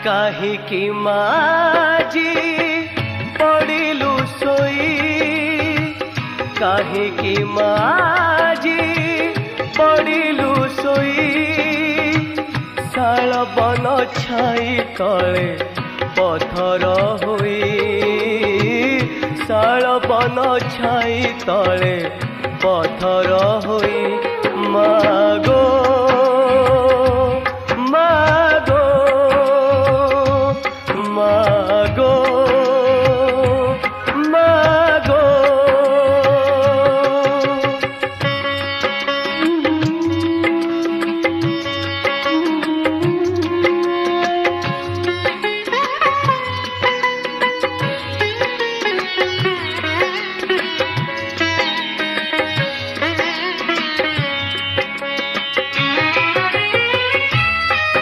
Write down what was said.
काहीकि माजी पड़िलु सोई काहीकि माजी पड़िलु सोई शाल बन छाई तले पथर होई शाल बन छाई तले पथर होई मागो